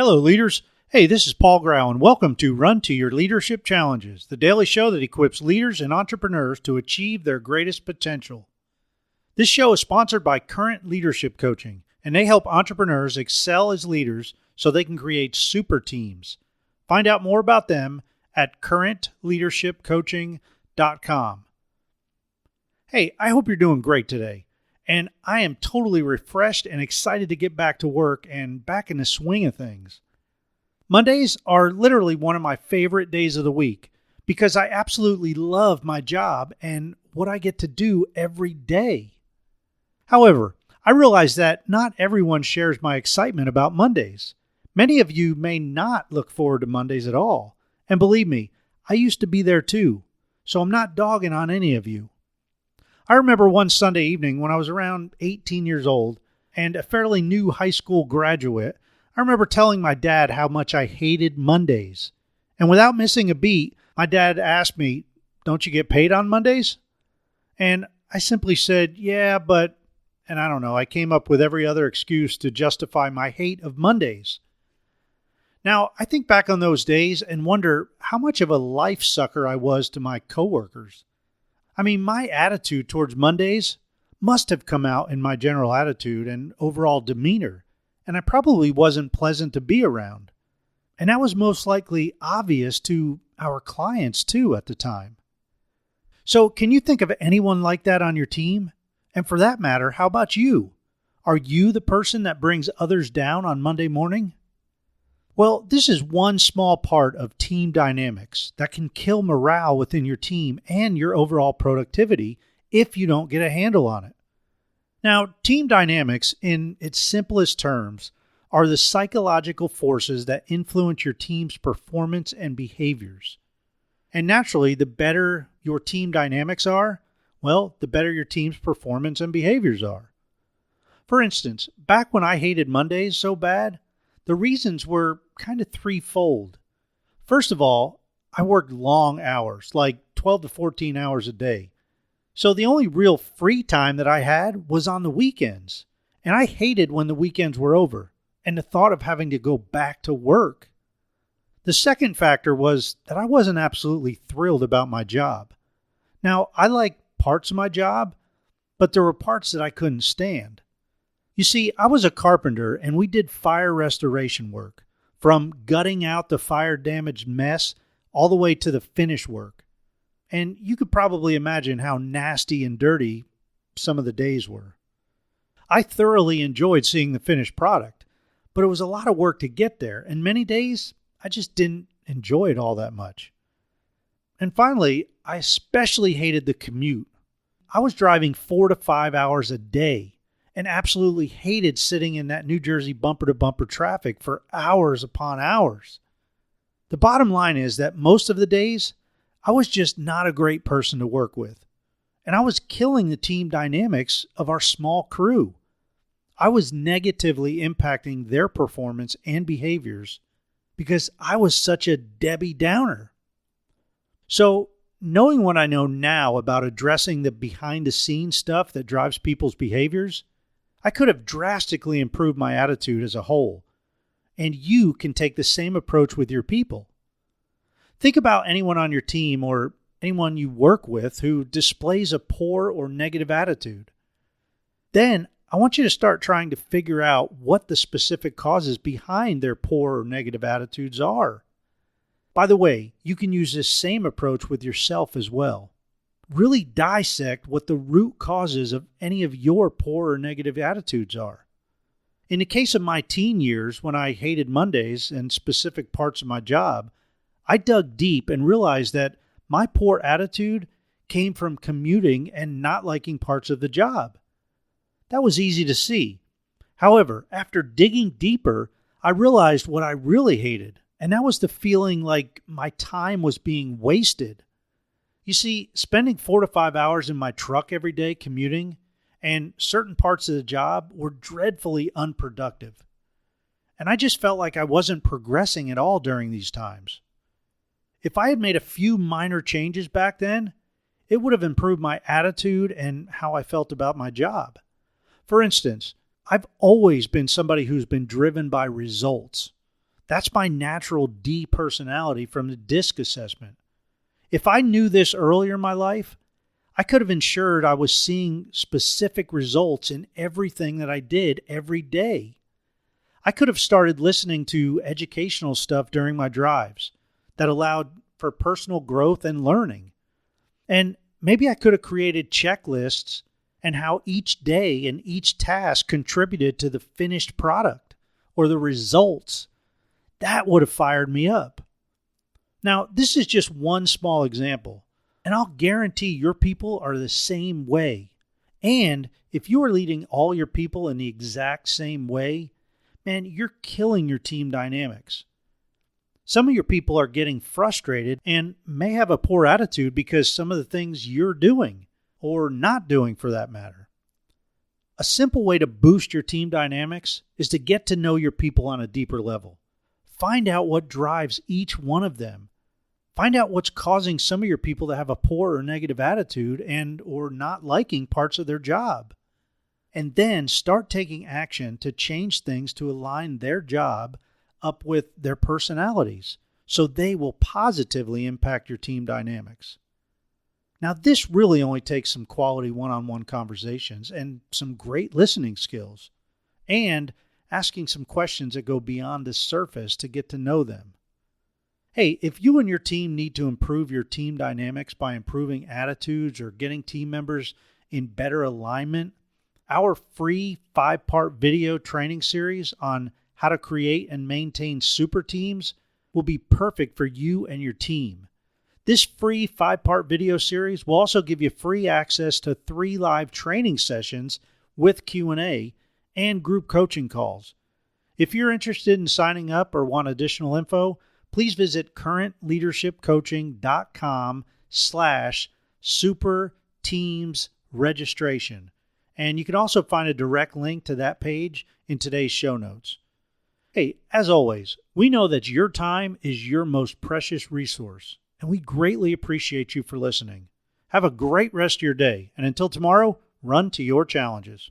Hello, leaders. Hey, this is Paul Grau, and welcome to Run to Your Leadership Challenges, the daily show that equips leaders and entrepreneurs to achieve their greatest potential. This show is sponsored by Current Leadership Coaching, and they help entrepreneurs excel as leaders so they can create super teams. Find out more about them at currentleadershipcoaching.com. Hey, I hope you're doing great today, and I am totally refreshed and excited to get back to work and back in the swing of things. Mondays are literally one of my favorite days of the week because I absolutely love my job and what I get to do every day. However, I realize that not everyone shares my excitement about Mondays. Many of you may not look forward to Mondays at all. And believe me, I used to be there too, so I'm not dogging on any of you. I remember one Sunday evening when I was around 18 years old and a fairly new high school graduate. I remember telling my dad how much I hated Mondays. And without missing a beat, my dad asked me, "Don't you get paid on Mondays?" And I simply said, "Yeah, but," and I don't know, I came up with every other excuse to justify my hate of Mondays. Now, I think back on those days and wonder how much of a life sucker I was to my coworkers. I mean, my attitude towards Mondays must have come out in my general attitude and overall demeanor, and I probably wasn't pleasant to be around. And that was most likely obvious to our clients too at the time. So can you think of anyone like that on your team? And for that matter, how about you? Are you the person that brings others down on Monday morning? Well, this is one small part of team dynamics that can kill morale within your team and your overall productivity if you don't get a handle on it. Now, team dynamics, in its simplest terms, are the psychological forces that influence your team's performance and behaviors. And naturally, the better your team dynamics are, well, the better your team's performance and behaviors are. For instance, back when I hated Mondays so bad, the reasons were kind of threefold. First of all, I worked long hours, like 12 to 14 hours a day. So the only real free time that I had was on the weekends. And I hated when the weekends were over and the thought of having to go back to work. The second factor was that I wasn't absolutely thrilled about my job. Now, I liked parts of my job, but there were parts that I couldn't stand. You see, I was a carpenter and we did fire restoration work, from gutting out the fire-damaged mess all the way to the finish work. And you could probably imagine how nasty and dirty some of the days were. I thoroughly enjoyed seeing the finished product, but it was a lot of work to get there, and many days I just didn't enjoy it all that much. And finally, I especially hated the commute. I was driving 4 to 5 hours a day and absolutely hated sitting in that New Jersey bumper-to-bumper traffic for hours upon hours. The bottom line is that most of the days, I was just not a great person to work with, and I was killing the team dynamics of our small crew. I was negatively impacting their performance and behaviors because I was such a Debbie Downer. So, knowing what I know now about addressing the behind-the-scenes stuff that drives people's behaviors, I could have drastically improved my attitude as a whole, and you can take the same approach with your people. Think about anyone on your team or anyone you work with who displays a poor or negative attitude. Then I want you to start trying to figure out what the specific causes behind their poor or negative attitudes are. By the way, you can use this same approach with yourself as well. Really dissect what the root causes of any of your poor or negative attitudes are. In the case of my teen years, when I hated Mondays and specific parts of my job, I dug deep and realized that my poor attitude came from commuting and not liking parts of the job. That was easy to see. However, after digging deeper, I realized what I really hated, and that was the feeling like my time was being wasted. You see, spending 4 to 5 hours in my truck every day commuting and certain parts of the job were dreadfully unproductive. And I just felt like I wasn't progressing at all during these times. If I had made a few minor changes back then, it would have improved my attitude and how I felt about my job. For instance, I've always been somebody who's been driven by results. That's my natural D personality from the DISC assessment. If I knew this earlier in my life, I could have ensured I was seeing specific results in everything that I did every day. I could have started listening to educational stuff during my drives that allowed for personal growth and learning. And maybe I could have created checklists and how each day and each task contributed to the finished product or the results. That would have fired me up. Now, this is just one small example, and I'll guarantee your people are the same way. And if you are leading all your people in the exact same way, man, you're killing your team dynamics. Some of your people are getting frustrated and may have a poor attitude because some of the things you're doing, or not doing for that matter. A simple way to boost your team dynamics is to get to know your people on a deeper level. Find out what drives each one of them. Find out what's causing some of your people to have a poor or negative attitude and or not liking parts of their job. And then start taking action to change things to align their job up with their personalities so they will positively impact your team dynamics. Now, this really only takes some quality one-on-one conversations and some great listening skills, and asking some questions that go beyond the surface to get to know them. Hey, if you and your team need to improve your team dynamics by improving attitudes or getting team members in better alignment, our free 5-part video training series on how to create and maintain super teams will be perfect for you and your team. This free 5-part video series will also give you free access to 3 live training sessions with Q&A and group coaching calls. If you're interested in signing up or want additional info, please visit currentleadershipcoaching.com/superteamsregistration. And you can also find a direct link to that page in today's show notes. Hey, as always, we know that your time is your most precious resource, and we greatly appreciate you for listening. Have a great rest of your day, and until tomorrow, run to your challenges.